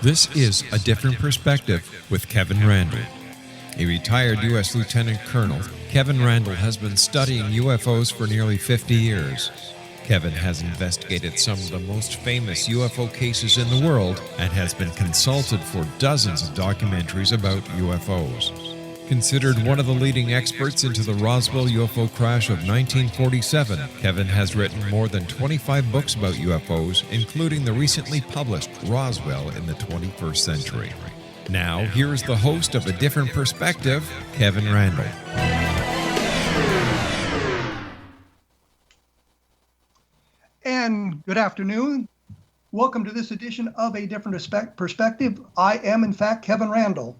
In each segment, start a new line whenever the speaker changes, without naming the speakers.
This is A Different Perspective with Kevin Randle. A retired U.S. Lieutenant Colonel, Kevin Randle has been studying UFOs for nearly 50 years. Kevin has investigated some of the most famous UFO cases in the world and has been consulted for dozens of documentaries about UFOs. Considered one of the leading experts into the Roswell UFO crash of 1947, Kevin has written more than 25 books about UFOs, including the recently published Roswell in the 21st Century. Now, here is the host of A Different Perspective, Kevin Randle.
And good afternoon. Welcome to this edition of A Different Perspective. I am, in fact, Kevin Randle,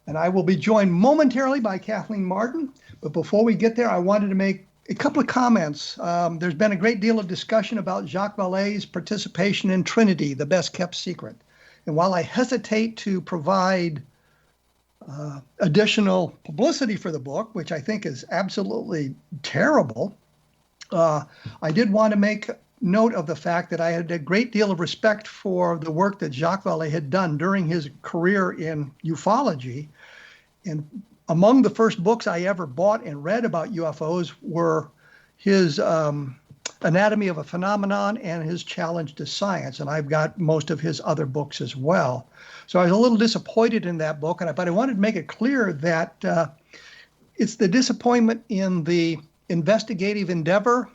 and I will be joined momentarily by Kathleen Marden. But before we get there, I wanted to make a couple of comments. There's been a great deal of discussion about Jacques Vallée's participation in Trinity, the best kept secret. And while I hesitate to provide additional publicity for the book, which I think is absolutely terrible, I did want to make note of the fact that I had a great deal of respect for the work that Jacques Vallée had done during his career in ufology. And among the first books I ever bought and read about UFOs were his Anatomy of a Phenomenon and his Challenge to Science. And I've got most of his other books as well. So I was a little disappointed in that book, but I wanted to make it clear that it's the disappointment in the investigative endeavor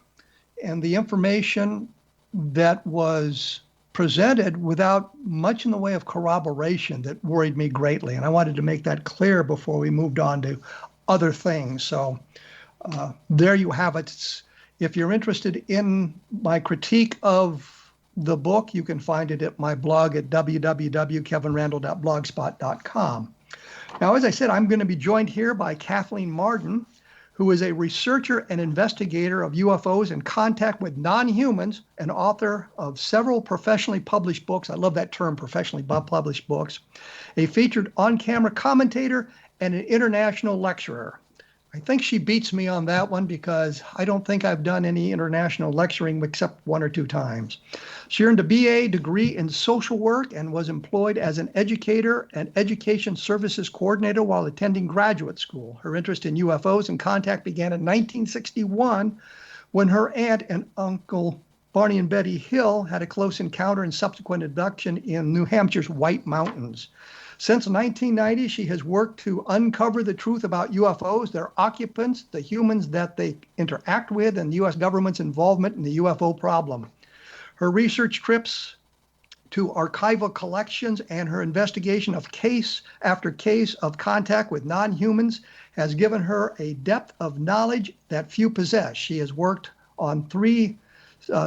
and the information that was presented without much in the way of corroboration that worried me greatly. And I wanted to make that clear before we moved on to other things. So there you have it. If you're interested in my critique of the book, you can find it at my blog at www.kevinrandle.blogspot.com. Now, as I said, I'm going to be joined here by Kathleen Marden, who is a researcher and investigator of UFOs in contact with non-humans and author of several professionally published books. I love that term, professionally published books. A featured on-camera commentator and an international lecturer. I think she beats me on that one because I don't think I've done any international lecturing except one or two times. She earned a BA degree in social work and was employed as an educator and education services coordinator while attending graduate school. Her interest in UFOs and contact began in 1961 when her aunt and uncle Barney and Betty Hill had a close encounter and subsequent abduction in New Hampshire's White Mountains. Since 1990, she has worked to uncover the truth about UFOs, their occupants, the humans that they interact with, and the U.S. government's involvement in the UFO problem. Her research trips to archival collections and her investigation of case after case of contact with non-humans has given her a depth of knowledge that few possess. She has worked on 3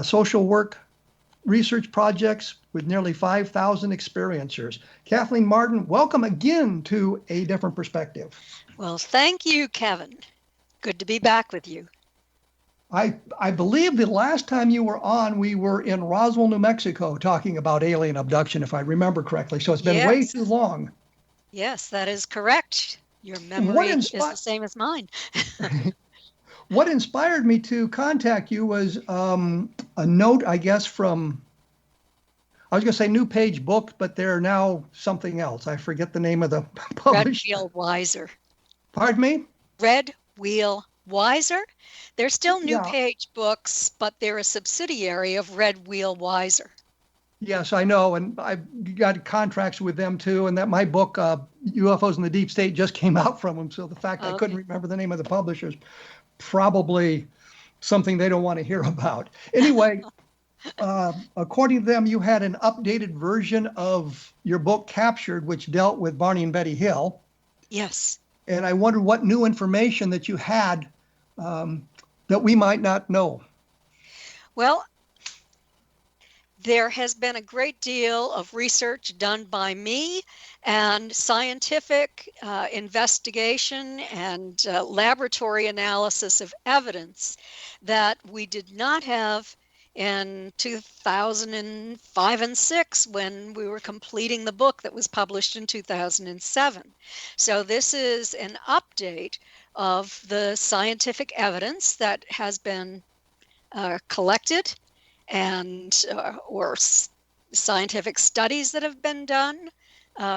social work research projects with nearly 5,000 experiencers. Kathleen Marden, welcome again to A Different Perspective.
Well, thank you, Kevin. Good to be back with you.
I believe the last time you were on, we were in Roswell, New Mexico, talking about alien abduction, if I remember correctly. So it's been way too long.
Yes, that is correct. Your memory is the same as mine.
What inspired me to contact you was a note, I guess, from, I was going to say New Page Books, but they're now something else. I forget the name of the publisher.
Red Wheel Wiser.
Pardon me?
Red Wheel Wiser. They're still New Page Books, but they're a subsidiary of Red Wheel Wiser.
Yes, I know, and I've got contracts with them too, and that my book, UFOs in the Deep State, just came out from them, so the fact I couldn't remember the name of the publishers, probably something they don't want to hear about. Anyway, according to them, you had an updated version of your book, Captured, which dealt with Barney and Betty Hill.
Yes.
And I wondered what new information that you had that we might not know.
Well, there has been a great deal of research done by me and scientific investigation and laboratory analysis of evidence that we did not have in 2005 and 6 when we were completing the book that was published in 2007. So this is an update of the scientific evidence that has been collected and or scientific studies that have been done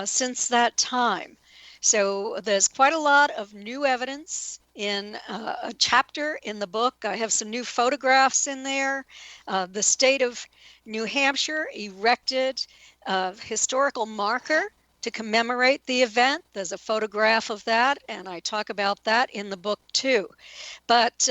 since that time. So there's quite a lot of new evidence in a chapter in the book. I have some new photographs in there. The state of New Hampshire erected a historical marker to commemorate the event. There's a photograph of that, and I talk about that in the book too. But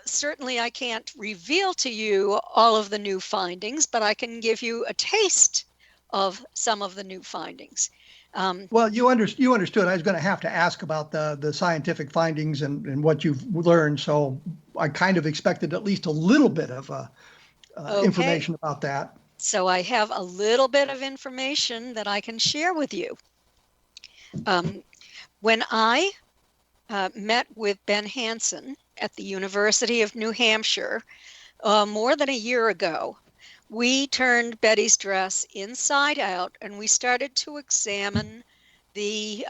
certainly I can't reveal to you all of the new findings, but I can give you a taste of some of the new findings.
Well, you understood. I was going to have to ask about the scientific findings and what you've learned. So I kind of expected at least a little bit of information about that.
So I have a little bit of information that I can share with you. When I met with Ben Hansen at the University of New Hampshire more than a year ago, we turned Betty's dress inside out and we started to examine the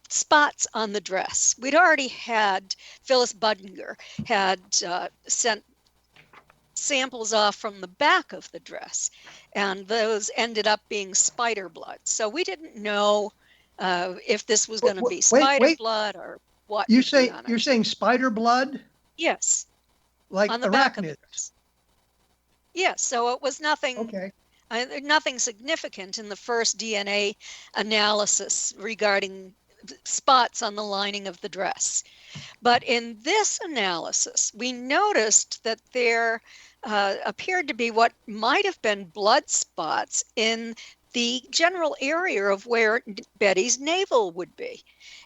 spots on the dress. We'd already had, Phyllis Budinger had sent samples off from the back of the dress, and those ended up being spider blood. So we didn't know if this was going to be spider blood or what.
You're saying spider blood?
Yes.
Like
on the back of the
arachnids?
dress. Yes, so it was nothing.
Okay.
Nothing significant in the first DNA analysis regarding spots on the lining of the dress. But in this analysis, we noticed that there appeared to be what might have been blood spots in the general area of where Betty's navel would be.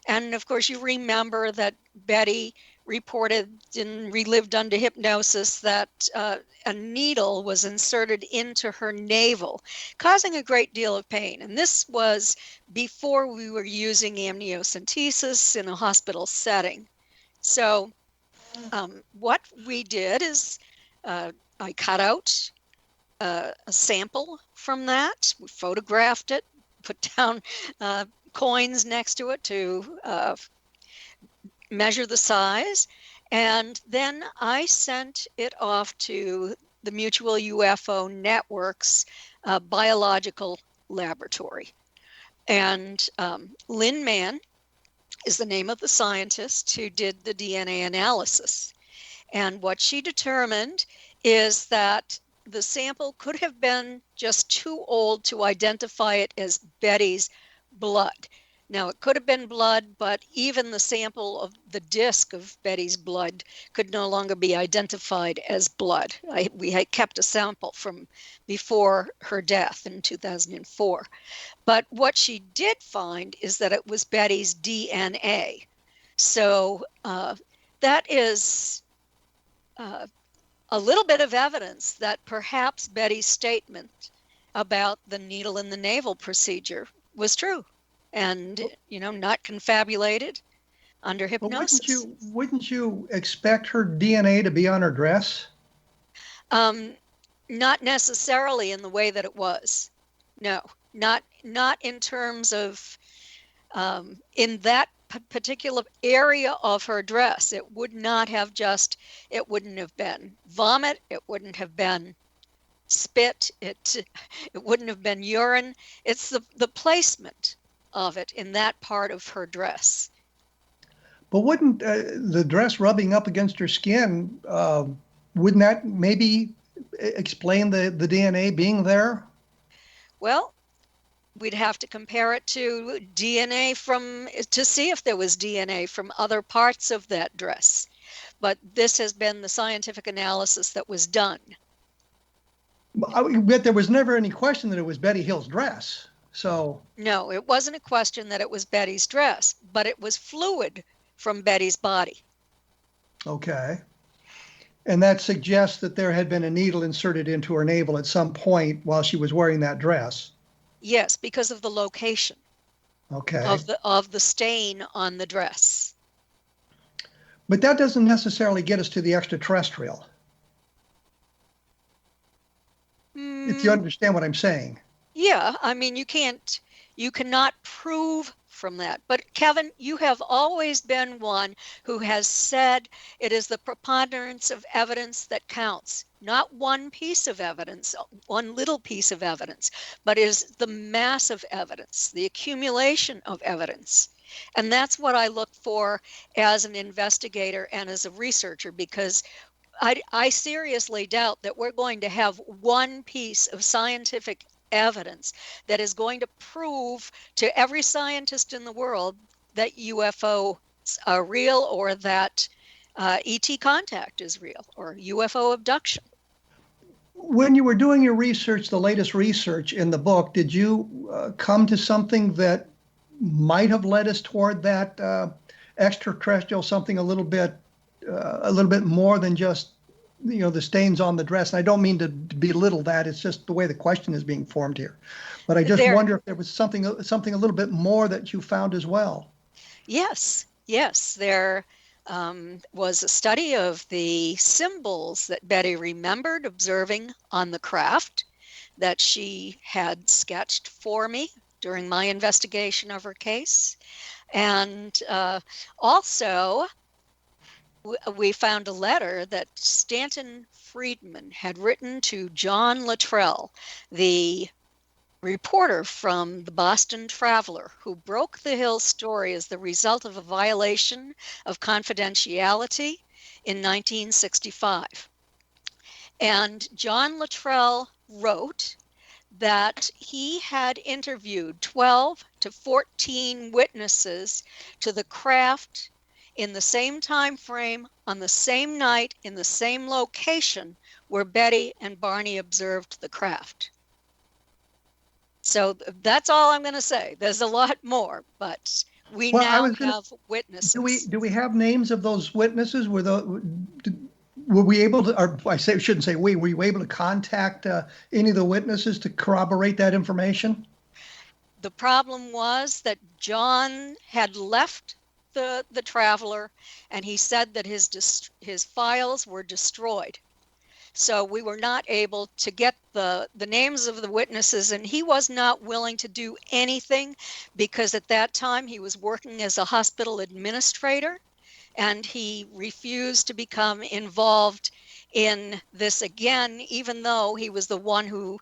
And of course, you remember that Betty reported and relived under hypnosis that a needle was inserted into her navel, causing a great deal of pain. And this was before we were using amniocentesis in a hospital setting. So what we did is I cut out a sample from that, we photographed it, put down coins next to it to measure the size, and then I sent it off to the Mutual UFO Network's biological laboratory. And Lynn Mann is the name of the scientist who did the DNA analysis. And what she determined is that the sample could have been just too old to identify it as Betty's blood. Now, it could have been blood, but even the sample of the disc of Betty's blood could no longer be identified as blood. We had kept a sample from before her death in 2004. But what she did find is that it was Betty's DNA. So that is a little bit of evidence that perhaps Betty's statement about the needle in the navel procedure was true. And, not confabulated under hypnosis.
But wouldn't you expect her DNA to be on her dress?
Not necessarily in the way that it was. No, not in terms of in that particular area of her dress. It wouldn't have been vomit. It wouldn't have been spit. It wouldn't have been urine. It's the placement of it in that part of her dress.
But wouldn't the dress rubbing up against her skin, wouldn't that maybe explain the DNA being there?
Well, we'd have to compare it to DNA to see if there was DNA from other parts of that dress. But this has been the scientific analysis that was done.
But there was never any question that it was Betty Hill's dress. So
no, it wasn't a question that it was Betty's dress, but it was fluid from Betty's body.
Okay. And that suggests that there had been a needle inserted into her navel at some point while she was wearing that dress.
Yes, because of the location.
Okay.
Of the stain on the dress.
But that doesn't necessarily get us to the extraterrestrial. If you understand what I'm saying.
Yeah, I mean, you cannot prove from that. But Kevin, you have always been one who has said it is the preponderance of evidence that counts, not one piece of evidence, one little piece of evidence, but is the mass of evidence, the accumulation of evidence. And that's what I look for as an investigator and as a researcher, because I seriously doubt that we're going to have one piece of scientific evidence that is going to prove to every scientist in the world that UFOs are real, or that ET contact is real, or UFO abduction.
When you were doing your research, the latest research in the book, did you come to something that might have led us toward that extraterrestrial, something a little bit more than just, the stains on the dress? And I don't mean to belittle that. It's just the way the question is being formed here. But I just wonder if there was something a little bit more that you found as well.
Yes. There was a study of the symbols that Betty remembered observing on the craft that she had sketched for me during my investigation of her case. And also, we found a letter that Stanton Friedman had written to John Luttrell, the reporter from the Boston Traveler, who broke the Hill story as the result of a violation of confidentiality in 1965. And John Luttrell wrote that he had interviewed 12 to 14 witnesses to the craft in the same time frame, on the same night, in the same location where Betty and Barney observed the craft. So that's all I'm going to say. There's a lot more, but we now have witnesses.
Do we have names of those witnesses? Were we able to, or shouldn't say we, were you able to contact any of the witnesses to corroborate that information?
The problem was that John had left the Traveler, and he said that his files were destroyed. So we were not able to get the names of the witnesses, and he was not willing to do anything because at that time he was working as a hospital administrator, and he refused to become involved in this again, even though he was the one who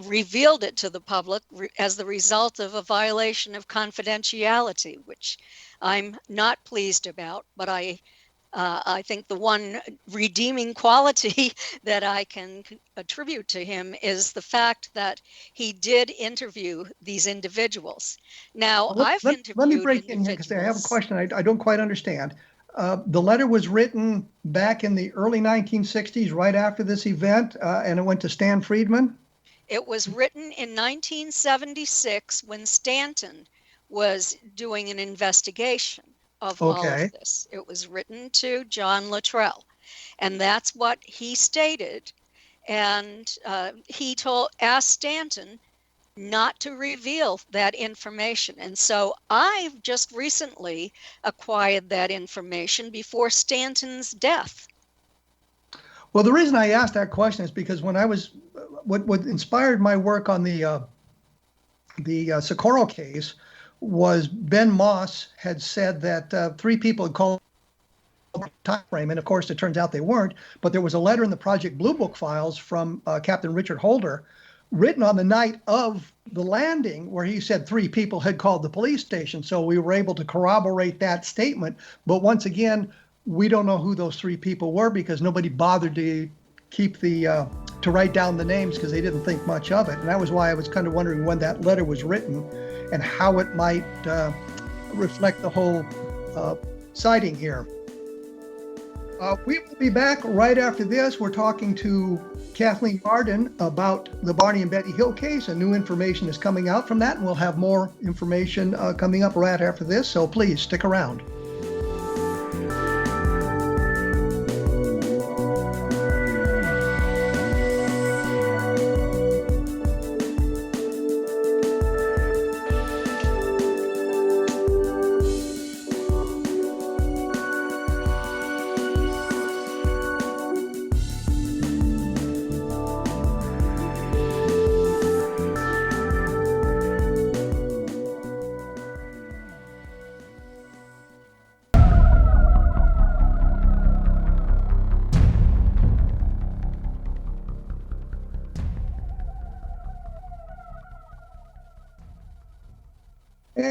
revealed it to the public as the result of a violation of confidentiality, which I'm not pleased about, but I think the one redeeming quality that I can attribute to him is the fact that he did interview these individuals. Now, let me break in here because I have a question I don't quite understand. The letter was written back in the early 1960s, right after this event, and it went to Stan Friedman? It was written in 1976 when Stanton was doing an investigation of all of this. It was written to John Luttrell, and that's what he stated. And he asked Stanton not to reveal that information. And so I've just recently acquired that information before Stanton's death. Well, the reason I asked that question is because when I was, what inspired my work on the Socorro case was Ben Moss had said that 3 people had called time frame, and of course it turns out they weren't, but there was a letter in the Project Blue Book files from Captain Richard Holder written on the night of the landing where he said 3 people had called the police station. So we were able to corroborate that statement, but once again, we don't know who those 3 people were because nobody bothered to keep to write down the names because they didn't think much of it. And that was why I was kind of wondering when that letter was written and how it might reflect the whole sighting here. We will be back right after this. We're talking to Kathleen Marden about the Barney and Betty Hill case, and new information is coming out from that, and we'll have more information coming up right after this, so please stick around.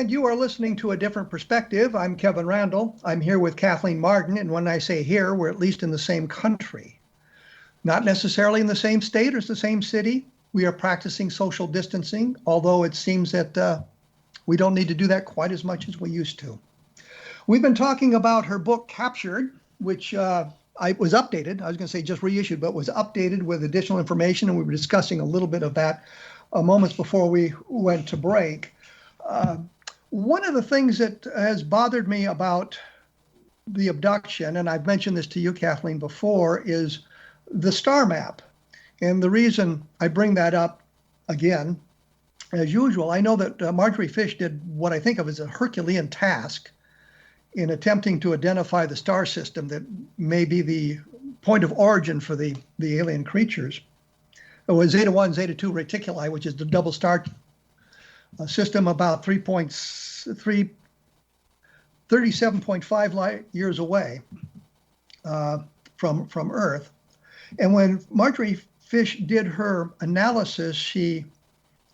And you are listening to A Different Perspective. I'm Kevin Randle. I'm here with Kathleen Marden, and when I say here, we're at least in the same country. Not necessarily in the same state or the same city. We are practicing social distancing, although it seems that we don't need to do that quite as much as we used to. We've been talking about her book, Captured, which I was updated. I was going to say just reissued, but was updated with additional information, and we were discussing a little bit of that moments before we went to break. One of the things that has bothered me about the abduction, and I've mentioned this to you, Kathleen, before, is the star map. And the reason I bring that up again, as usual, I know that Marjorie Fish did what I think of as a Herculean task in attempting to identify the star system that may be the point of origin for the alien creatures. It was Zeta 1, Zeta 2 Reticuli, which is the double star system about 37.5 light years away from Earth. And when Marjorie Fish did her analysis, she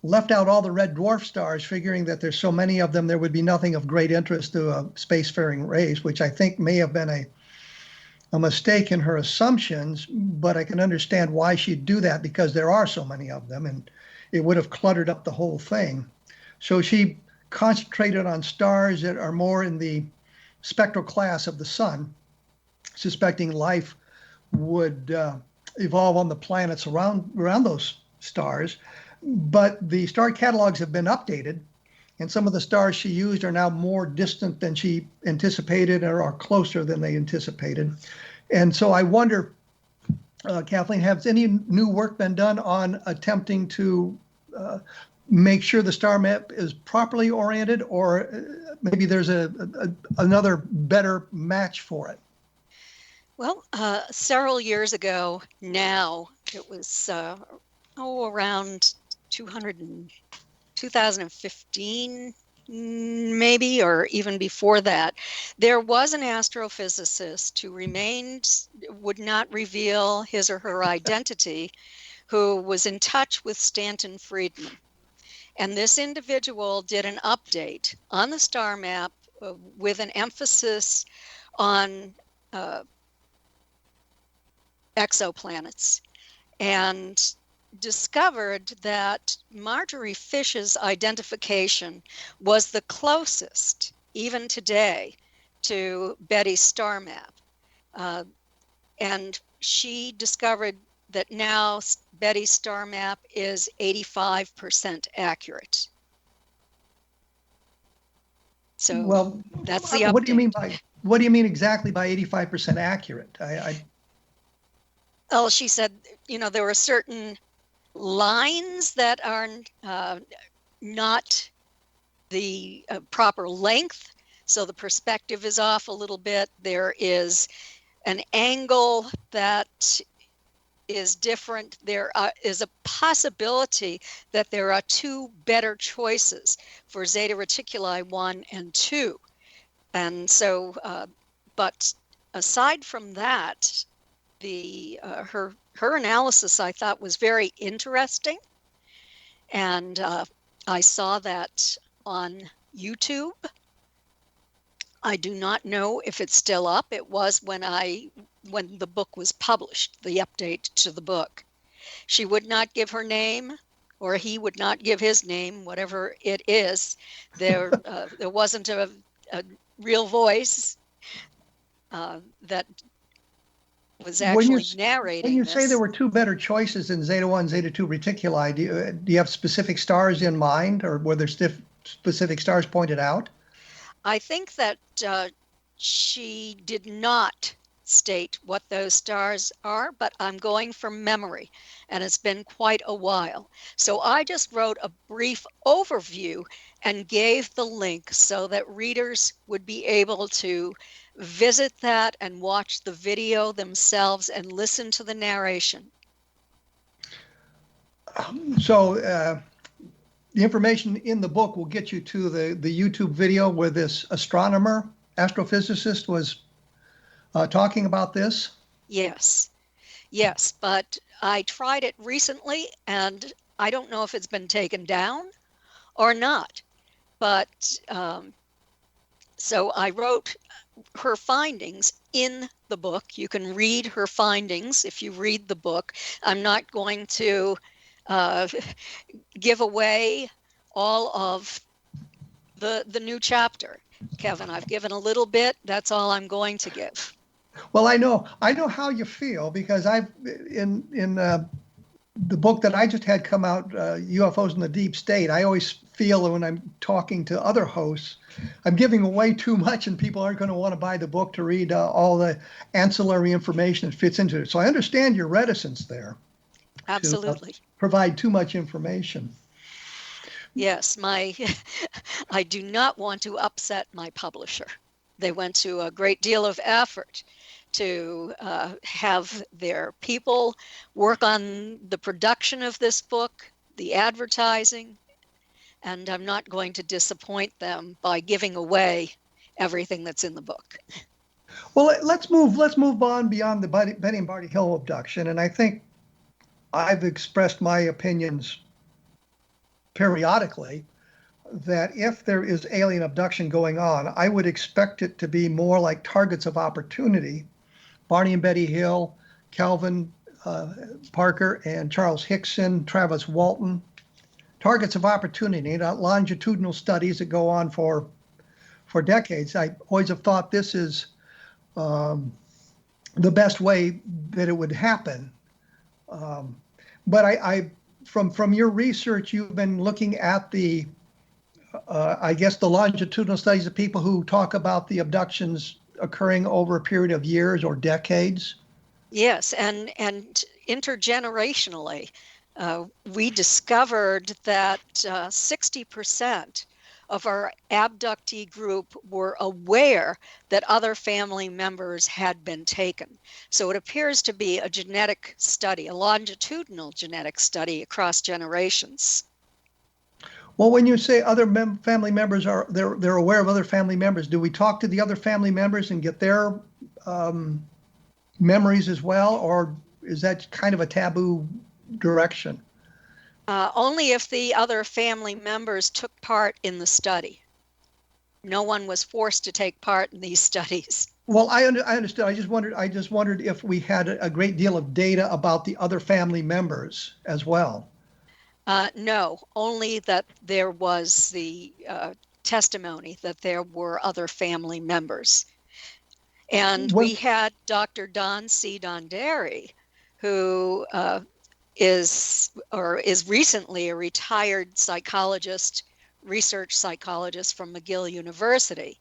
left out all the red dwarf stars, figuring that there's so many of them, there would be nothing of great interest to a spacefaring race, which I think may have been a mistake in her assumptions, but I can understand why she'd do that because there are so many of them and it would have cluttered up the whole thing. So she concentrated on stars that are more in the spectral class of the sun, suspecting life would evolve on the planets around those stars. But the star catalogs have been updated, and some of the stars she used are now more distant than she anticipated or are closer than they anticipated. And so I wonder, Kathleen, has any new work been done on attempting to make sure the star map is properly oriented, or maybe there's another better match for it?
Well, several years ago now, it was around 2015, maybe, or even before that, there was an astrophysicist who would not reveal his or her identity, who was in touch with Stanton Friedman. And this individual did an update on the star map with an emphasis on exoplanets, and discovered that Marjorie Fish's identification was the closest, even today, to Betty's star map. And she discovered that now Betty's star map is 85% accurate. So
well,
that's the update.
What do you mean exactly by 85% accurate?
Well, she said, there were certain lines that are not the proper length, so the perspective is off a little bit. There is an angle that is different. There is a possibility that there are two better choices for Zeta Reticuli 1 and 2. And so, but aside from that, her analysis I thought was very interesting, and I saw that on YouTube. I do not know if it's still up. It was when the book was published, the update to the book. She would not give her name, or he would not give his name, whatever it is. There wasn't a real voice that was actually narrating.
When you say there were two better choices in Zeta 1, Zeta 2 Reticuli, do you have specific stars in mind, or were there specific stars pointed out?
I think that she did not state what those stars are, but I'm going from memory, and it's been quite a while. So I just wrote a brief overview and gave the link so that readers would be able to visit that and watch the video themselves and listen to the narration.
So the information in the book will get you to the YouTube video where this astrophysicist was talking about this?
Yes, but I tried it recently, and I don't know if it's been taken down or not. But so I wrote her findings in the book. You can read her findings if you read the book. I'm not going to give away all of the new chapter, Kevin. I've given a little bit. That's all I'm going to give.
Well, I know how you feel, because I've in the book that I just had come out, UFOs in the Deep State, I always feel when I'm talking to other hosts, I'm giving away too much and people aren't going to want to buy the book to read all the ancillary information that fits into it. So I understand your reticence there.
Absolutely.
To provide too much information.
Yes, I do not want to upset my publisher. They went to a great deal of effort to have their people work on the production of this book, the advertising, and I'm not going to disappoint them by giving away everything that's in the book.
Well, let's move on beyond the Betty and Barney Hill abduction, and I think I've expressed my opinions periodically that if there is alien abduction going on, I would expect it to be more like targets of opportunity. Barney and Betty Hill, Calvin Parker and Charles Hickson, Travis Walton, targets of opportunity, longitudinal studies that go on for decades. I always have thought this is the best way that it would happen. But I from your research, you've been looking at the I guess the longitudinal studies of people who talk about the abductions occurring over a period of years or decades.
Yes, and intergenerationally, we discovered that 60% of our abductee group were aware that other family members had been taken. So it appears to be a genetic study, a longitudinal genetic study across generations.
Well, when you say other family members they're aware of other family members, do we talk to the other family members and get their memories as well, or is that kind of a taboo direction?
Only if the other family members took part in the study. No one was forced to take part in these studies.
Well, I understood. I just wondered if we had a great deal of data about the other family members as well.
No, only that there was the testimony that there were other family members. And we had Dr. Don C. Donderi, who is recently a retired psychologist, research psychologist from McGill University,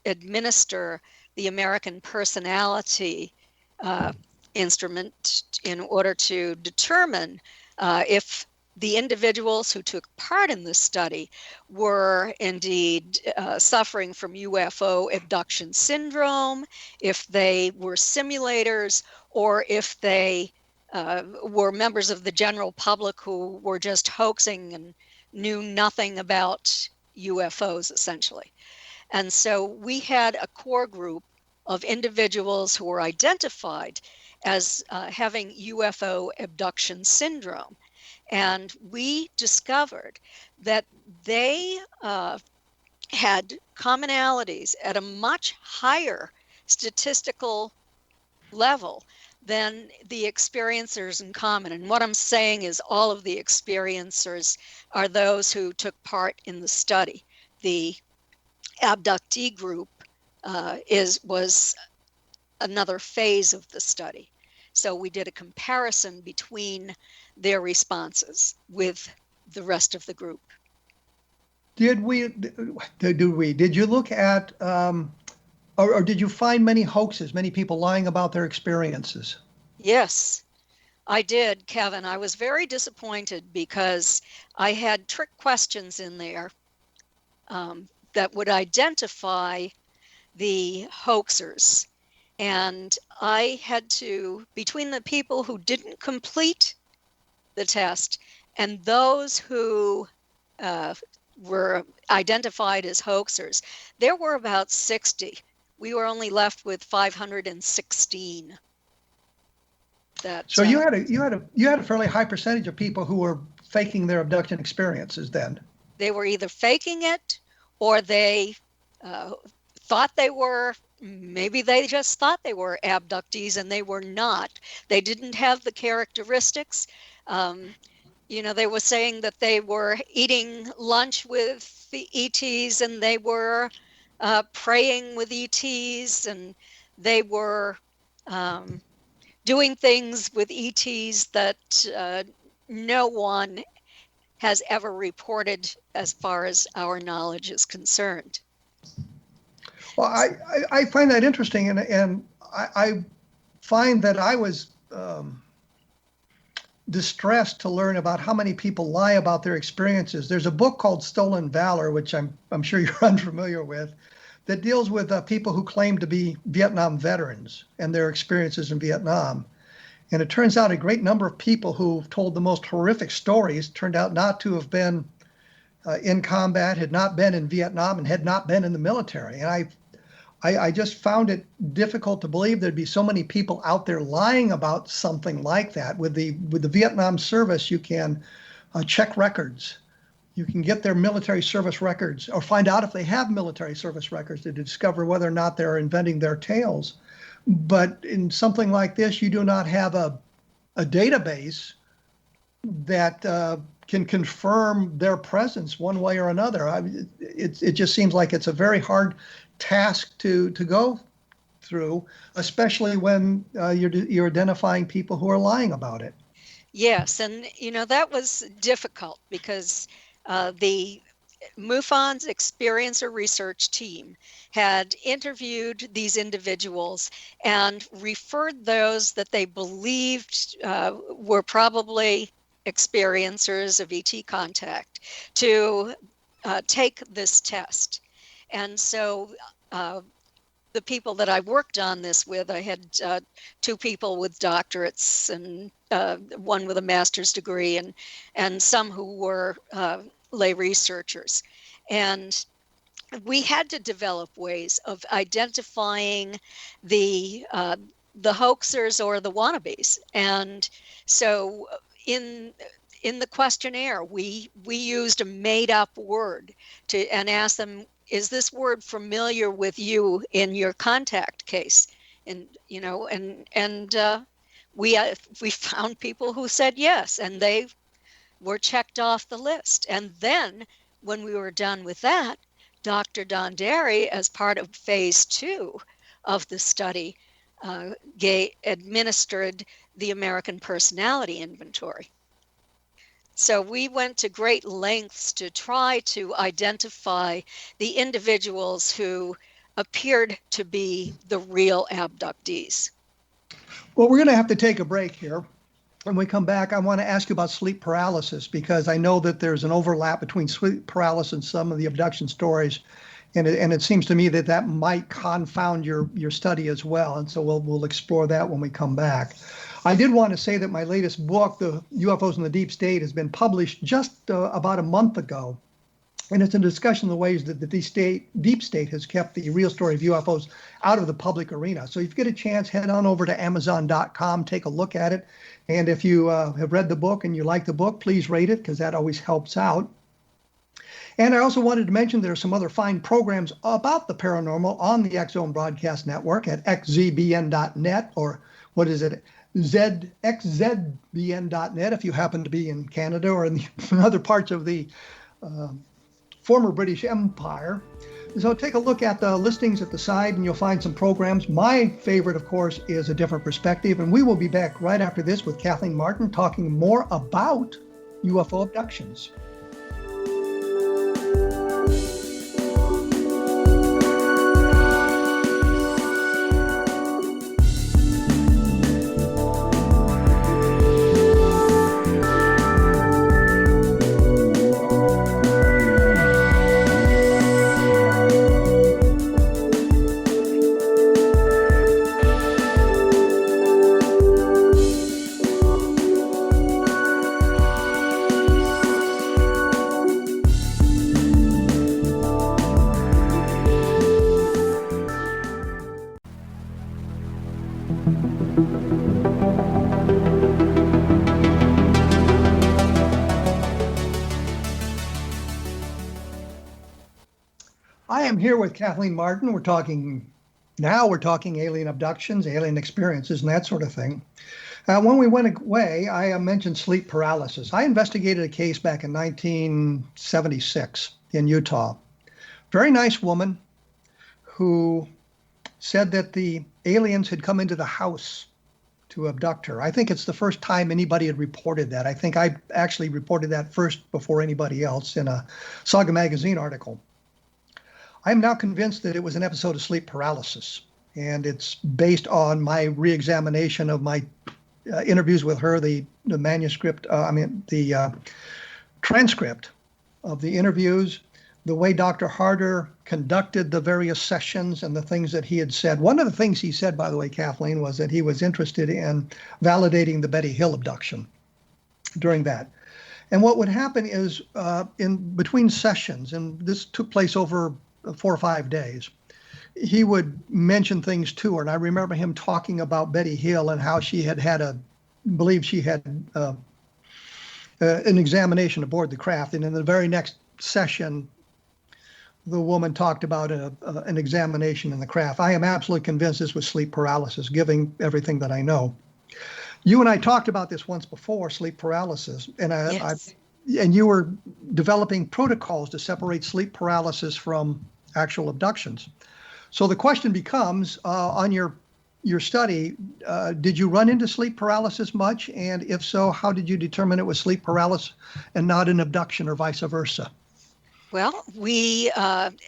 administer the American Personality instrument in order to determine if the individuals who took part in this study were indeed suffering from UFO abduction syndrome, if they were simulators, or if they were members of the general public who were just hoaxing and knew nothing about UFOs, essentially. And so we had a core group of individuals who were identified as having UFO abduction syndrome. And we discovered that they had commonalities at a much higher statistical level than the experiencers in common. And what I'm saying is all of the experiencers are those who took part in the study. The abductee group was another phase of the study. So we did a comparison between their responses with the rest of the group.
Did you look at, or did you find many hoaxes, many people lying about their experiences?
Yes, I did, Kevin. I was very disappointed because I had trick questions in there that would identify the hoaxers. And I had to, between the people who didn't complete the test and those who were identified as hoaxers, there were about 60. We were only left with 516.
So you had a fairly high percentage of people who were faking their abduction experiences then.
they were either faking it, or they thought they were. Maybe they just thought they were abductees and they were not. They didn't have the characteristics. They were saying that they were eating lunch with the ETs, and they were praying with ETs, and they were doing things with ETs that no one has ever reported as far as our knowledge is concerned.
Well, I find that interesting, and I find that I was distressed to learn about how many people lie about their experiences. There's a book called Stolen Valor, which I'm sure you're unfamiliar with, that deals with people who claim to be Vietnam veterans and their experiences in Vietnam. And it turns out a great number of people who've told the most horrific stories turned out not to have been in combat, had not been in Vietnam, and had not been in the military. And I just found it difficult to believe there'd be so many people out there lying about something like that. With the Vietnam service, you can check records. You can get their military service records, or find out if they have military service records, to discover whether or not they're inventing their tales. But in something like this, you do not have a database that can confirm their presence one way or another. It just seems like it's a very hard task to go through, especially when you're identifying people who are lying about it.
Yes, and that was difficult because the MUFON's experiencer research team had interviewed these individuals and referred those that they believed were probably experiencers of ET contact to take this test. And so the people that I worked on this with, I had 2 people with doctorates and one with a master's degree, and some who were lay researchers. And we had to develop ways of identifying the hoaxers or the wannabes. And so in the questionnaire, we used a made-up word and asked them, is this word familiar with you in your contact case? And we found people who said yes, and they were checked off the list. And then when we were done with that, Dr. Don Derry, as part of phase 2 of the study, administered the American Personality Inventory. So we went to great lengths to try to identify the individuals who appeared to be the real abductees.
Well, we're going to have to take a break here. When we come back, I want to ask you about sleep paralysis, because I know that there's an overlap between sleep paralysis and some of the abduction stories. And it seems to me that might confound your study as well. And so we'll explore that when we come back. I did want to say that my latest book, The UFOs in the Deep State, has been published just about a month ago. And it's a discussion of the ways that the deep state has kept the real story of UFOs out of the public arena. So if you get a chance, head on over to Amazon.com, take a look at it. And if you have read the book and you like the book, please rate it, because that always helps out. And I also wanted to mention there are some other fine programs about the paranormal on the X Zone Broadcast Network at xzbn.net, or what is it, xzbn.net, if you happen to be in Canada or in other parts of the former British Empire. So take a look at the listings at the side and you'll find some programs. My favorite, of course, is A Different Perspective. And we will be back right after this with Kathleen Marden talking more about UFO abductions. I am here with Kathleen Marden. We're talking alien abductions, alien experiences, and that sort of thing. When we went away, I mentioned sleep paralysis. I investigated a case back in 1976 in Utah. Very nice woman who said that the aliens had come into the house to abduct her. I think it's the first time anybody had reported that. I think I actually reported that first before anybody else in a Saga magazine article. I am now convinced that it was an episode of sleep paralysis, and it's based on my re-examination of my interviews with her, the transcript of the interviews, the way Dr. Harder conducted the various sessions and the things that he had said. One of the things he said, by the way, Kathleen, was that he was interested in validating the Betty Hill abduction during that. And what would happen is in between sessions, and this took place over 4 or 5 days, he would mention things to her. And I remember him talking about Betty Hill and how she had an examination aboard the craft. And in the very next session, the woman talked about an examination in the craft. I am absolutely convinced this was sleep paralysis, given everything that I know. You and I talked about this once before, sleep paralysis, and
Yes.
and you were developing protocols to separate sleep paralysis from actual abductions. So the question becomes, on your study, did you run into sleep paralysis much? And if so, how did you determine it was sleep paralysis and not an abduction or vice versa?
Well, we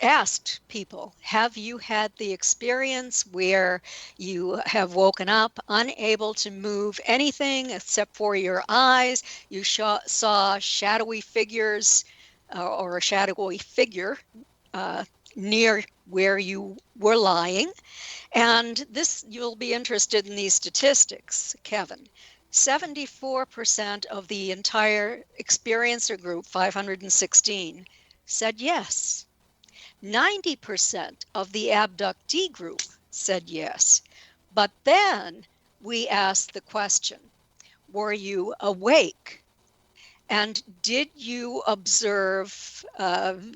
asked people, have you had the experience where you have woken up unable to move anything except for your eyes? You saw shadowy figures or a shadowy figure near where you were lying. And this, you'll be interested in these statistics, Kevin. 74% of the entire experiencer group, 516, said yes. 90% of the abductee group said yes. But then we asked the question, were you awake? And did you observe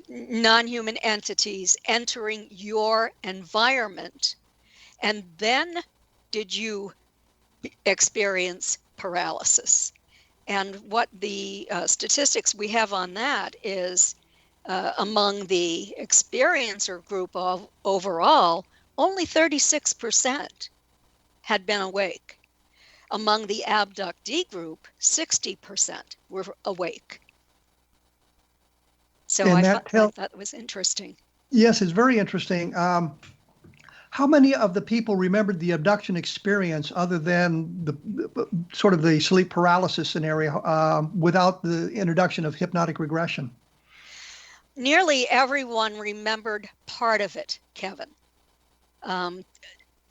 non-human entities entering your environment? And then did you experience paralysis? And what the statistics we have on that is among the experiencer group overall, only 36% had been awake. Among the abductee group, 60% were awake. So I thought that was interesting.
Yes, it's very interesting. How many of the people remembered the abduction experience other than the sort of the sleep paralysis scenario without the introduction of hypnotic regression?
Nearly everyone remembered part of it, Kevin.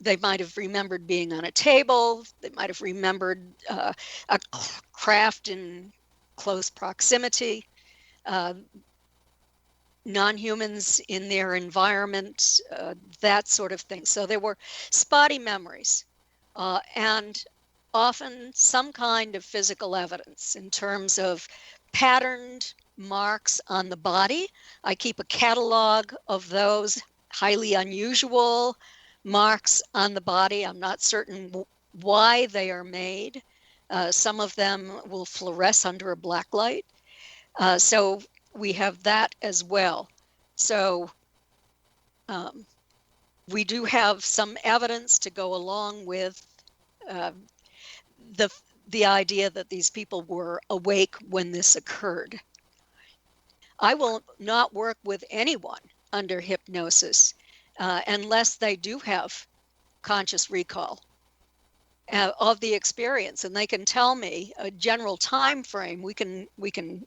They might have remembered being on a table. They might have remembered a craft in close proximity, non-humans in their environment, that sort of thing. So there were spotty memories and often some kind of physical evidence in terms of patterned marks on the body. I keep a catalog of those highly unusual marks on the body. I'm not certain why they are made. Some of them will fluoresce under a black light. So we have that as well. So we do have some evidence to go along with the idea that these people were awake when this occurred. I will not work with anyone under hypnosis unless they do have conscious recall of the experience, and they can tell me a general time frame. We can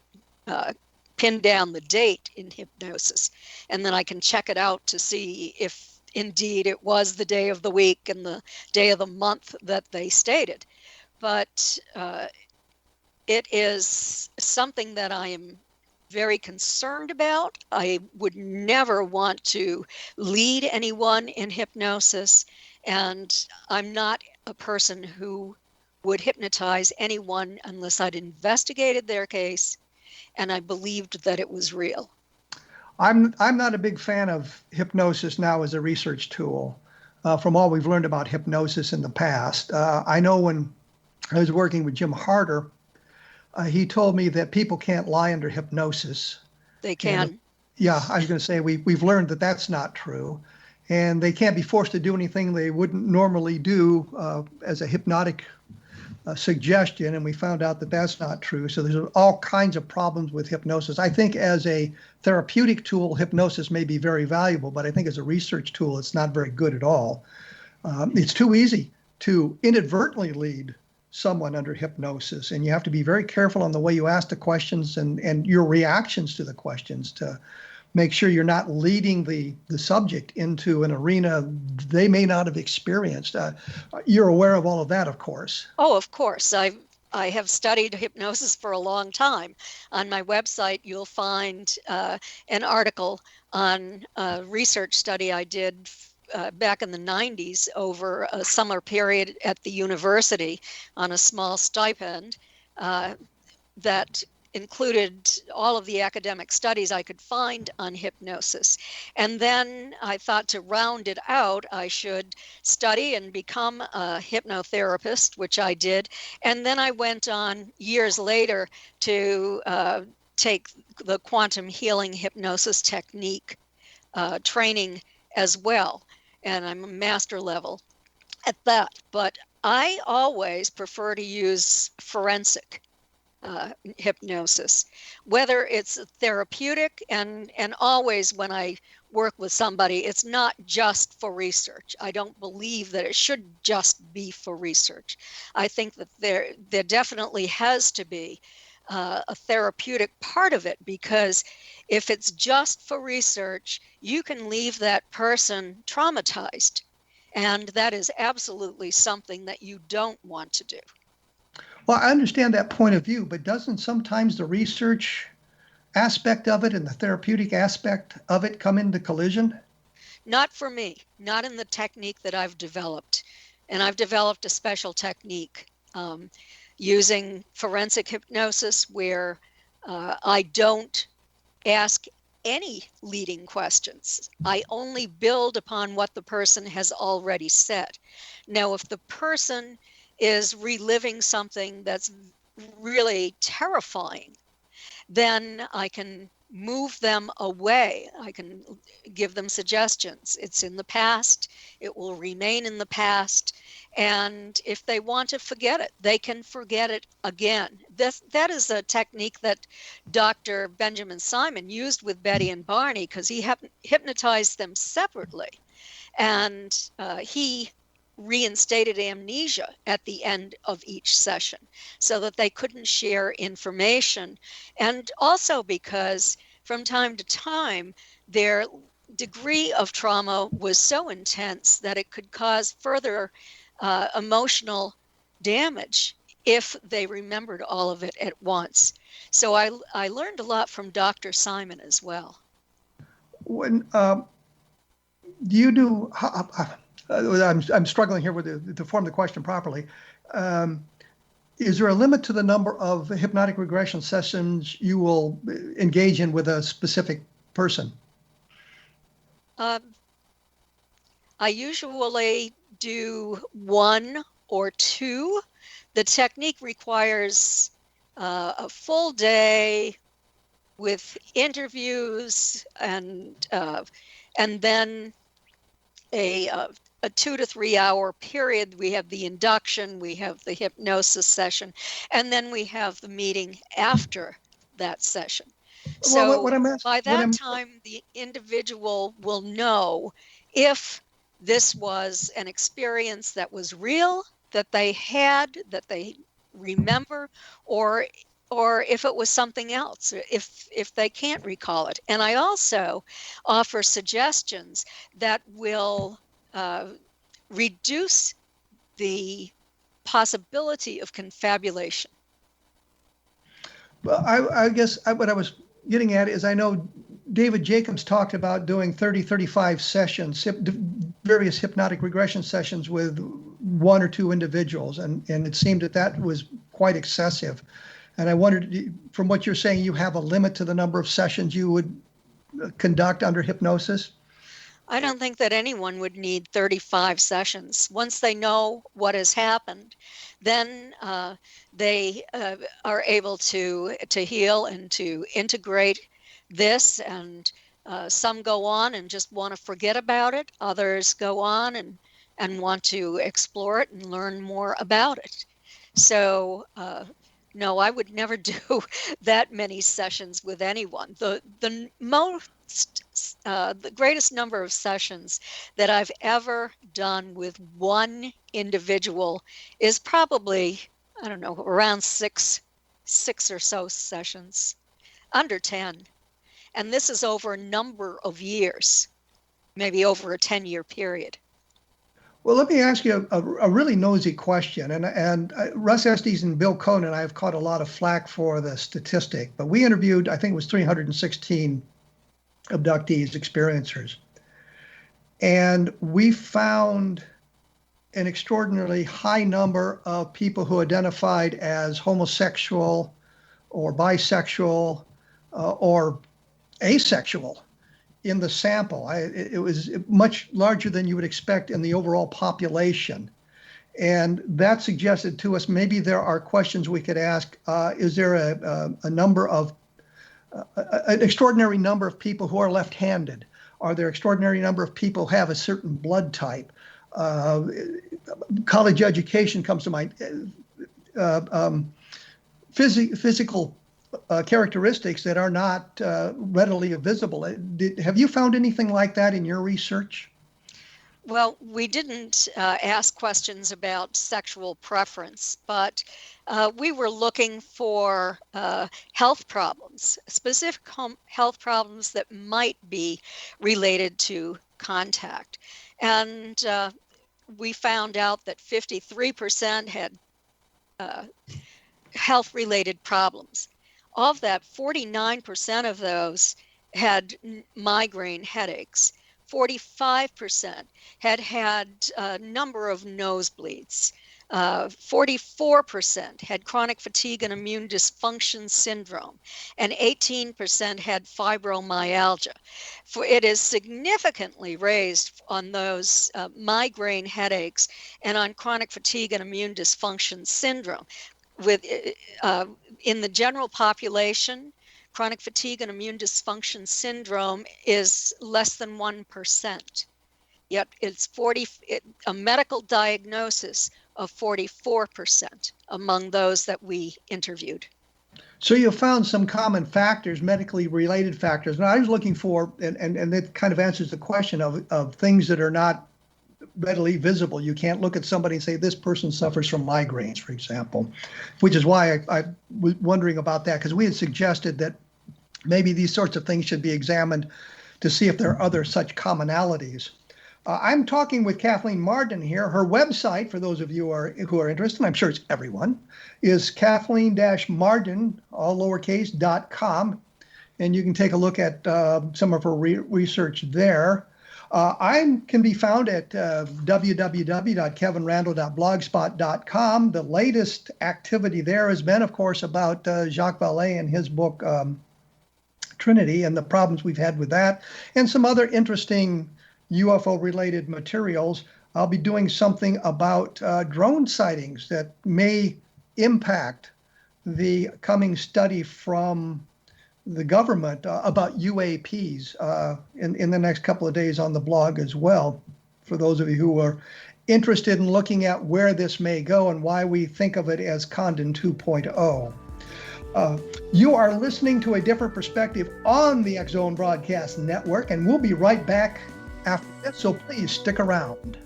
pin down the date in hypnosis, and then I can check it out to see if indeed it was the day of the week and the day of the month that they stated. But it is something that I am very concerned about. I would never want to lead anyone in hypnosis, and I'm not a person who would hypnotize anyone unless I'd investigated their case and I believed that it was real.
I'm not a big fan of hypnosis now as a research tool. From all we've learned about hypnosis in the past, I know when I was working with Jim Harder, he told me that people can't lie under hypnosis.
They can.
And, yeah, I was going to say we've learned that that's not true, and they can't be forced to do anything they wouldn't normally do as a hypnotic suggestion, and we found out that that's not true. So there's all kinds of problems with hypnosis. I think as a therapeutic tool, hypnosis may be very valuable, but I think as a research tool, it's not very good at all. It's too easy to inadvertently lead someone under hypnosis, and you have to be very careful on the way you ask the questions and your reactions to the questions to make sure you're not leading the subject into an arena they may not have experienced. You're aware of all of that, of course.
Oh, of course. I have studied hypnosis for a long time. On my website, you'll find an article on a research study I did back in the 90s over a summer period at the university on a small stipend that included all of the academic studies I could find on hypnosis. And then I thought to round it out, I should study and become a hypnotherapist, which I did. And then I went on years later to take the quantum healing hypnosis technique training as well. And I'm a master level at that. But I always prefer to use forensic hypnosis, whether it's therapeutic, and always when I work with somebody, it's not just for research. I don't believe that it should just be for research. I think that there definitely has to be a therapeutic part of it, because if it's just for research, you can leave that person traumatized, and that is absolutely something that you don't want to do.
Well, I understand that point of view, but doesn't sometimes the research aspect of it and the therapeutic aspect of it come into collision?
Not for me, not in the technique that I've developed. And I've developed a special technique using forensic hypnosis where I don't ask any leading questions. I only build upon what the person has already said. Now, if the person is reliving something that's really terrifying, then I can move them away. I can give them suggestions. It's in the past. It will remain in the past. And if they want to forget it, they can forget it again. That is a technique that Dr. Benjamin Simon used with Betty and Barney, because he hypnotized them separately. And he reinstated amnesia at the end of each session so that they couldn't share information. And also because from time to time, their degree of trauma was so intense that it could cause further emotional damage if they remembered all of it at once. So I learned a lot from Dr. Simon as well.
When you do, I'm struggling here to form the question properly. Is there a limit to the number of hypnotic regression sessions you will engage in with a specific person?
I usually do 1 or 2. The technique requires a full day with interviews and then a 2 to 3 hour period. We have the induction, we have the hypnosis session, and then we have the meeting after that session. So by that time, the individual will know if this was an experience that was real, that they had, that they remember, or if it was something else, if they can't recall it. And I also offer suggestions that will reduce the possibility of confabulation.
Well, I guess what I was getting at is I know David Jacobs talked about doing 35 sessions, various hypnotic regression sessions with 1 or 2 individuals, and it seemed that was quite excessive. And I wondered, from what you're saying, you have a limit to the number of sessions you would conduct under hypnosis?
I don't think that anyone would need 35 sessions. Once they know what has happened, then they are able to heal and to integrate this. And some go on and just want to forget about it. Others go on and want to explore it and learn more about it. So no, I would never do that many sessions with anyone. The greatest number of sessions that I've ever done with one individual is probably, I don't know, around six or so sessions, under 10. And this is over a number of years, maybe over a 10-year period.
Well, let me ask you a really nosy question. And Russ Estes and Bill Cohn and I have caught a lot of flack for the statistic, but we interviewed, I think it was 316 abductees, experiencers. And we found an extraordinarily high number of people who identified as homosexual or bisexual or asexual in the sample. It was much larger than you would expect in the overall population. And that suggested to us maybe there are questions we could ask. Is there a number of, an extraordinary number of people who are left-handed? Are there extraordinary number of people who have a certain blood type? College education comes to mind. Physical characteristics that are not readily visible. Have you found anything like that in your research?
Well, we didn't ask questions about sexual preference, but we were looking for health problems, specific health problems that might be related to contact. And we found out that 53% had health-related problems. Of that, 49% of those had migraine headaches. 45% had a number of nosebleeds. 44% had chronic fatigue and immune dysfunction syndrome, and 18% had fibromyalgia. It is significantly raised on those migraine headaches and on chronic fatigue and immune dysfunction syndrome. In the general population, chronic fatigue and immune dysfunction syndrome is less than 1%. Yet it's a medical diagnosis of 44% among those that we interviewed.
So you found some common factors, medically related factors. And I was looking for, and that kind of answers the question of things that are not readily visible. You can't look at somebody and say, this person suffers from migraines, for example, which is why I was wondering about that, because we had suggested that maybe these sorts of things should be examined to see if there are other such commonalities. I'm talking with Kathleen Marden here. Her website, for those of you who are interested, and I'm sure it's everyone, is Kathleen-Marden, all lowercase, .com. And you can take a look at some of her research there. I can be found at www.kevinrandle.blogspot.com. The latest activity there has been, of course, about Jacques Vallée and his book, Trinity, and the problems we've had with that, and some other interesting UFO-related materials. I'll be doing something about drone sightings that may impact the coming study from the government about UAPs in the next couple of days on the blog as well, for those of you who are interested in looking at where this may go and why we think of it as Condon 2.0. You are listening to A Different Perspective on the X-Zone Broadcast Network, and we'll be right back after this, so please stick around.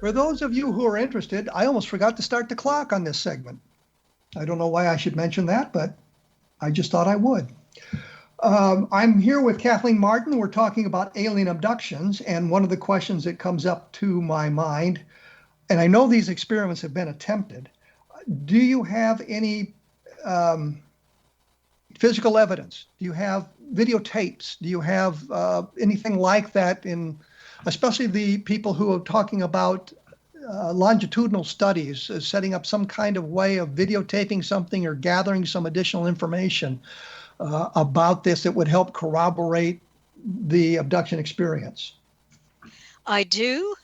For those of you who are interested, I almost forgot to start the clock on this segment. I don't know why I should mention that, but I just thought I would. I'm here with Kathleen Marden. We're talking about alien abductions, and one of the questions that comes up to my mind, and I know these experiments have been attempted, do you have any physical evidence? Do you have videotapes? Do you have anything like that, especially the people who are talking about longitudinal studies, setting up some kind of way of videotaping something or gathering some additional information about this that would help corroborate the abduction experience?
I do.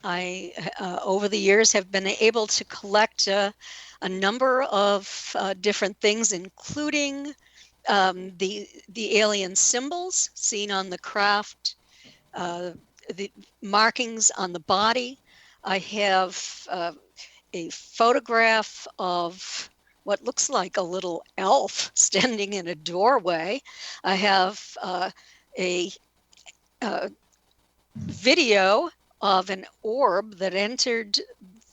I, over the years, have been able to collect a number of different things, including the alien symbols seen on the craft, the markings on the body. I have a photograph of what looks like a little elf standing in a doorway. I have a video of an orb that entered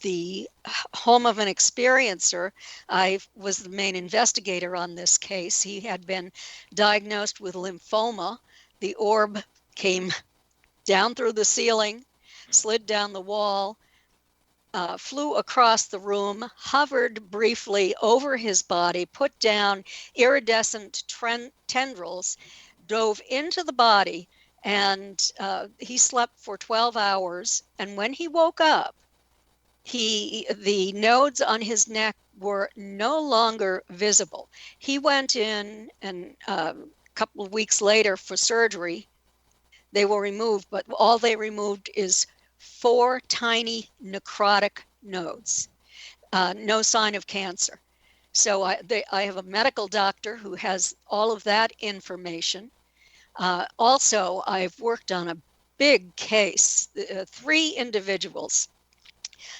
the home of an experiencer. I was the main investigator on this case. He had been diagnosed with lymphoma. The orb came down through the ceiling, slid down the wall, flew across the room, hovered briefly over his body, put down iridescent tendrils, dove into the body, and he slept for 12 hours. And when he woke up, the nodes on his neck were no longer visible. He went in, and a couple of weeks later for surgery, they were removed, but all they removed is 4 tiny necrotic nodes, no sign of cancer. So I have a medical doctor who has all of that information. Also, I've worked on a big case, 3 individuals,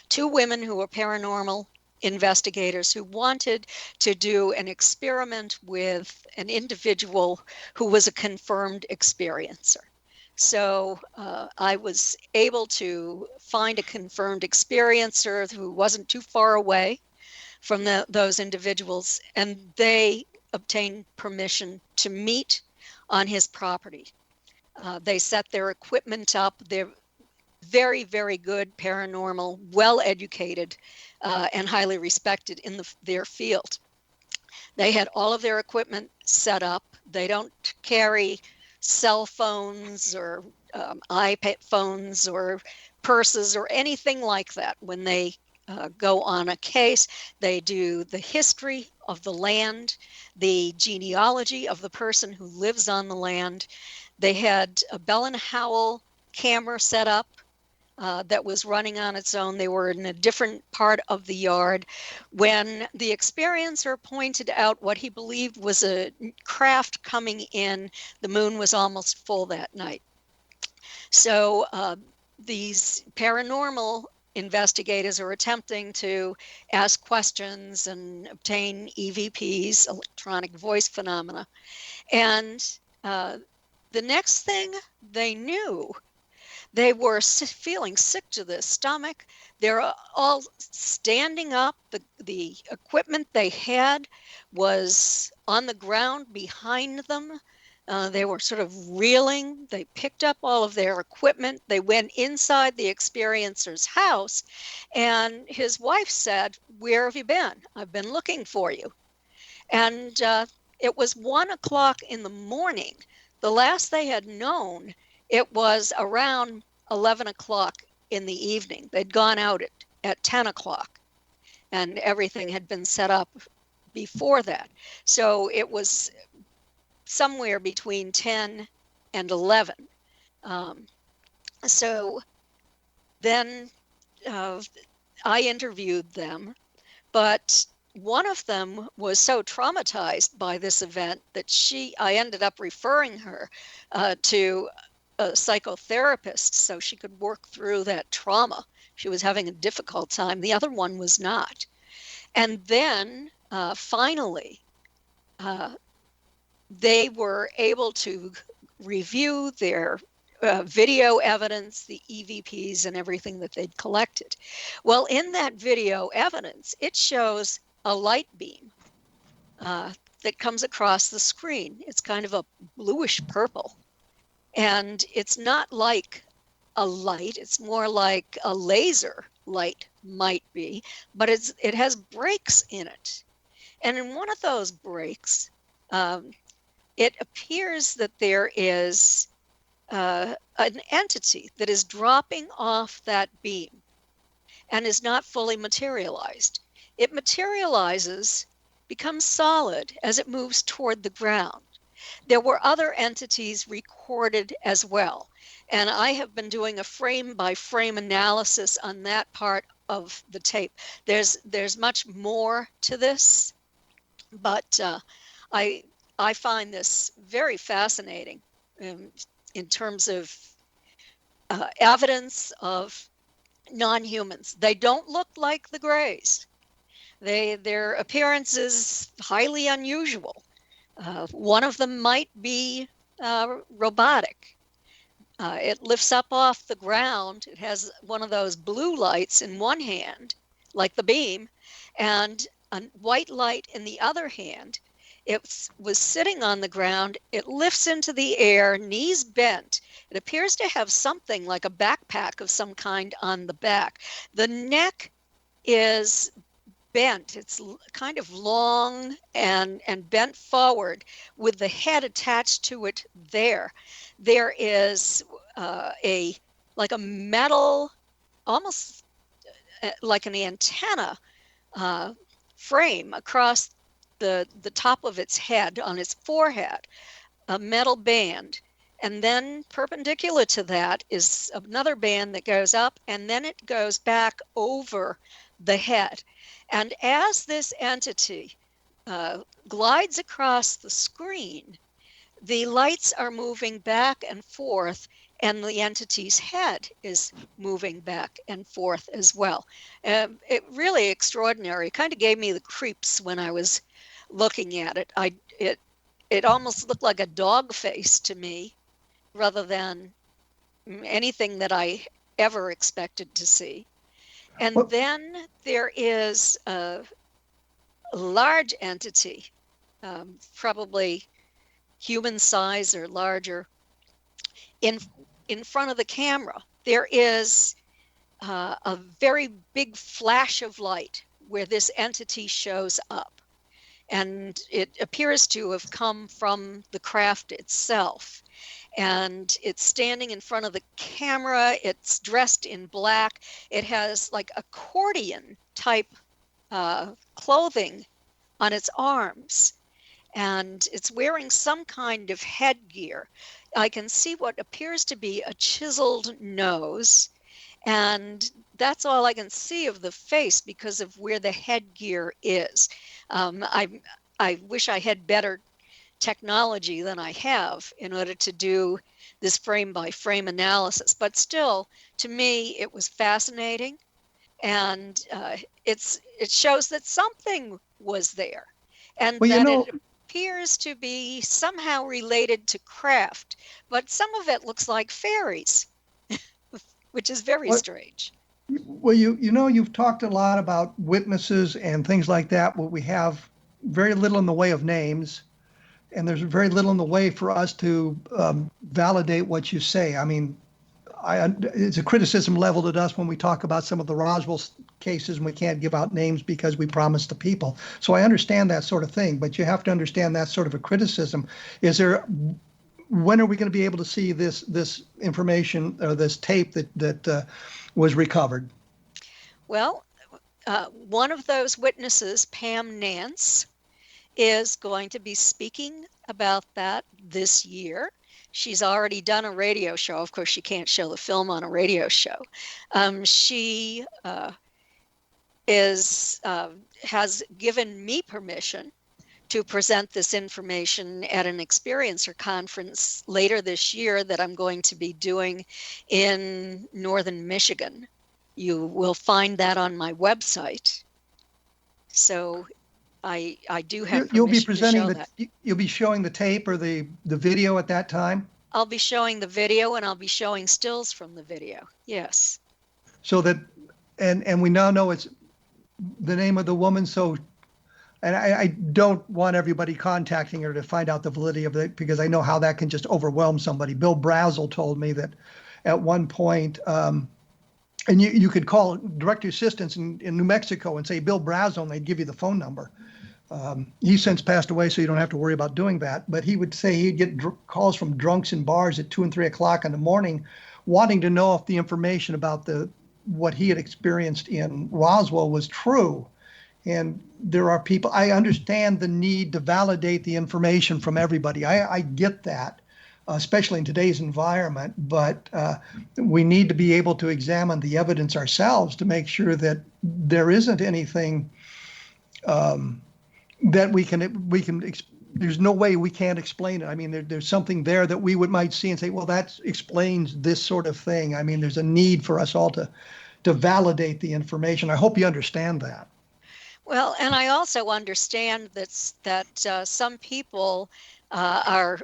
2 women who were paranormal investigators who wanted to do an experiment with an individual who was a confirmed experiencer. So I was able to find a confirmed experiencer who wasn't too far away from those individuals, and they obtained permission to meet on his property. They set their equipment up. They're very, very good paranormal, well-educated, and highly respected in their field. They had all of their equipment set up. They don't carry cell phones or iPad phones or purses or anything like that. When they go on a case, they do the history of the land, the genealogy of the person who lives on the land. They had a Bell and Howell camera set up that was running on its own. They were in a different part of the yard. When the experiencer pointed out what he believed was a craft coming in, the moon was almost full that night. So these paranormal investigators are attempting to ask questions and obtain EVPs, electronic voice phenomena. And the next thing they knew, they were feeling sick to the stomach. They're all standing up. The equipment they had was on the ground behind them. They were sort of reeling. They picked up all of their equipment. They went inside the experiencer's house, and his wife said, "Where have you been? I've been looking for you." And it was 1 o'clock in the morning. The last they had known, it was around 11 o'clock in the evening. They'd gone out at 10 o'clock, and everything had been set up before that. So it was somewhere between 10 and 11. So then I interviewed them, but one of them was so traumatized by this event that I ended up referring her to a psychotherapist so she could work through that trauma. She was having a difficult time. The other one was not. And then finally, they were able to review their video evidence, the EVPs and everything that they'd collected. Well, in that video evidence, it shows a light beam that comes across the screen. It's kind of a bluish purple. And it's not like a light, it's more like a laser light might be, but it has breaks in it. And in one of those breaks, it appears that there is an entity that is dropping off that beam and is not fully materialized. It materializes, becomes solid as it moves toward the ground. There were other entities recorded as well, and I have been doing a frame-by-frame analysis on that part of the tape. There's much more to this, but I find this very fascinating in terms of evidence of non-humans. They don't look like the Greys. Their appearance is highly unusual. One of them might be robotic. It lifts up off the ground. It has one of those blue lights in one hand, like the beam, and a white light in the other hand. It was sitting on the ground. It lifts into the air, knees bent. It appears to have something like a backpack of some kind on the back. The neck is bent. It's kind of long and bent forward with the head attached to it there. There is like a metal, almost like an antenna frame across the top of its head, on its forehead, a metal band. And then perpendicular to that is another band that goes up, and then it goes back over the head. And as this entity glides across the screen, the lights are moving back and forth, and the entity's head is moving back and forth as well. It really extraordinary. It kind of gave me the creeps when I was looking at it. It almost looked like a dog face to me, rather than anything that I ever expected to see. And then there is a large entity, probably human size or larger, in front of the camera. There is a very big flash of light where this entity shows up. And it appears to have come from the craft itself. And it's standing in front of the camera. It's dressed in black. It has like accordion type clothing on its arms. And it's wearing some kind of headgear. I can see what appears to be a chiseled nose. And that's all I can see of the face because of where the headgear is. I wish I had better technology than I have in order to do this frame-by-frame analysis. But still, to me, it was fascinating. And it shows that something was there. And it appears to be somehow related to craft. But some of it looks like fairies, which is very strange.
Well, you've talked a lot about witnesses and things like that. Well, we have very little in the way of names, and there's very little in the way for us to validate what you say. I mean, it's a criticism leveled at us when we talk about some of the Roswell cases, and we can't give out names because we promised the people. So I understand that sort of thing, but you have to understand that sort of a criticism. When are we going to be able to see this information or this tape that was recovered?
Well, one of those witnesses, Pam Nance, is going to be speaking about that this year. She's already done a radio show. Of course, she can't show the film on a radio show. She has given me permission to present this information at an experiencer conference later this year that I'm going to be doing in northern Michigan. You will find that on my website. So I do have permission
you'll be presenting
to show that.
You'll be showing the tape or the video at that time?
I'll be showing the video, and I'll be showing stills from the video. Yes.
So that, and we now know it's the name of the woman. So, and I don't want everybody contacting her to find out the validity of it, because I know how that can just overwhelm somebody. Bill Brazel told me that at one point, and you could call direct assistance in New Mexico and say Bill Brazel, and they'd give you the phone number. He's since passed away, so you don't have to worry about doing that. But he would say he'd get calls from drunks in bars at 2 and 3 o'clock in the morning, wanting to know if the information about what he had experienced in Roswell was true. And there are people, I understand the need to validate the information from everybody. I get that, especially in today's environment, but we need to be able to examine the evidence ourselves to make sure that there isn't anything that we can there's no way we can't explain it. I mean, there's something there that we might see and say, well, that explains this sort of thing. I mean, there's a need for us all to validate the information. I hope you understand that.
Well, and I also understand that some people are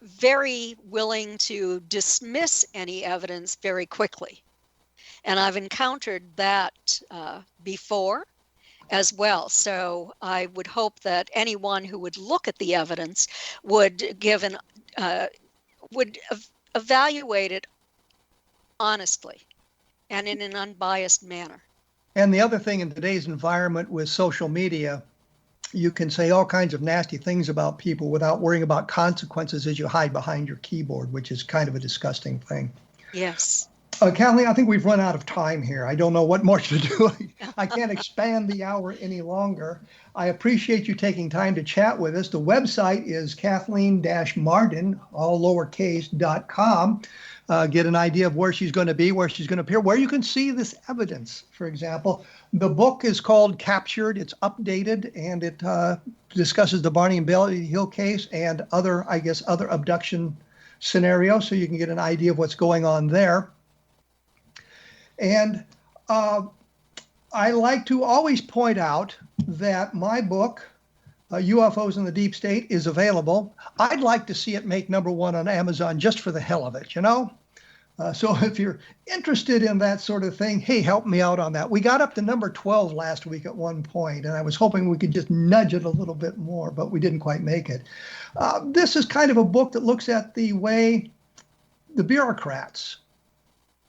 very willing to dismiss any evidence very quickly. And I've encountered that before as well. So I would hope that anyone who would look at the evidence would evaluate it honestly and in an unbiased manner.
And the other thing, in today's environment with social media, you can say all kinds of nasty things about people without worrying about consequences as you hide behind your keyboard, which is kind of a disgusting thing.
Yes.
Kathleen, I think we've run out of time here. I don't know what more to do. I can't expand the hour any longer. I appreciate you taking time to chat with us. The website is Kathleen-Marden, all lowercase.com. Get an idea of where she's going to be, where she's going to appear, where you can see this evidence, for example. The book is called Captured. It's updated, and it discusses the Barney and Barney Hill case and other abduction scenarios, so you can get an idea of what's going on there. And I like to always point out that my book, UFOs in the Deep State, is available. I'd like to see it make #1 on Amazon just for the hell of it, you know? So if you're interested in that sort of thing, hey, help me out on that. We got up to number 12 last week at one point, and I was hoping we could just nudge it a little bit more, but we didn't quite make it. This is kind of a book that looks at the way the bureaucrats,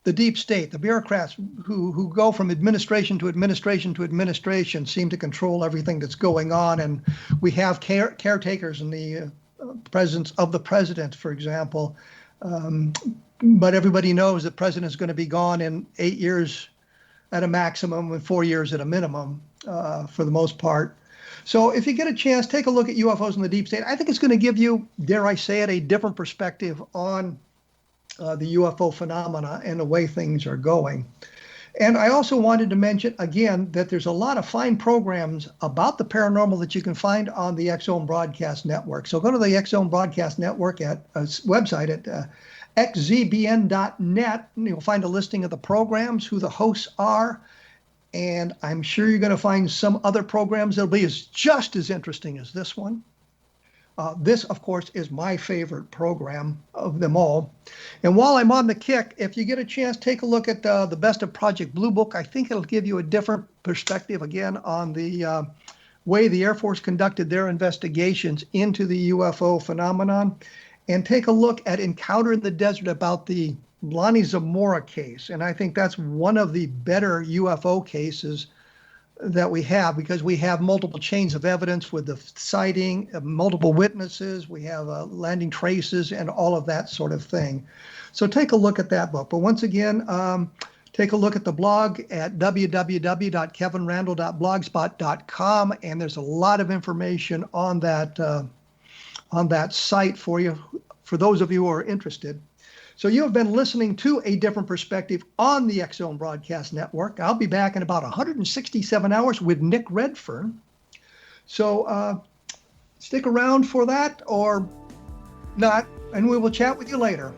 the deep state, the bureaucrats who go from administration to administration to administration, seem to control everything that's going on. And we have caretakers in the presence of the president, for example. But everybody knows the president is going to be gone in 8 years at a maximum and 4 years at a minimum, for the most part. So if you get a chance, take a look at UFOs in the Deep State. I think it's going to give you, dare I say it, a different perspective on the UFO phenomena and the way things are going. And I also wanted to mention, again, that there's a lot of fine programs about the paranormal that you can find on the X-Zone Broadcast Network. So go to the X-Zone Broadcast Network website at xzbn.net, and you'll find a listing of the programs, who the hosts are, and I'm sure you're going to find some other programs that'll be just as interesting as this one. This, of course, is my favorite program of them all. And while I'm on the kick, if you get a chance, take a look at the Best of Project Blue Book. I think it'll give you a different perspective, again, on the way the Air Force conducted their investigations into the UFO phenomenon. And take a look at Encounter in the Desert, about the Lonnie Zamora case. And I think that's one of the better UFO cases that we have, because we have multiple chains of evidence with the sighting, multiple witnesses, we have landing traces, and all of that sort of thing. So take a look at that book. But once again, take a look at the blog at www.kevinrandle.blogspot.com, and there's a lot of information on that site for you, for those of you who are interested. So you have been listening to A Different Perspective on the X-Zone Broadcast Network. I'll be back in about 167 hours with Nick Redfern. So stick around for that or not, and we will chat with you later.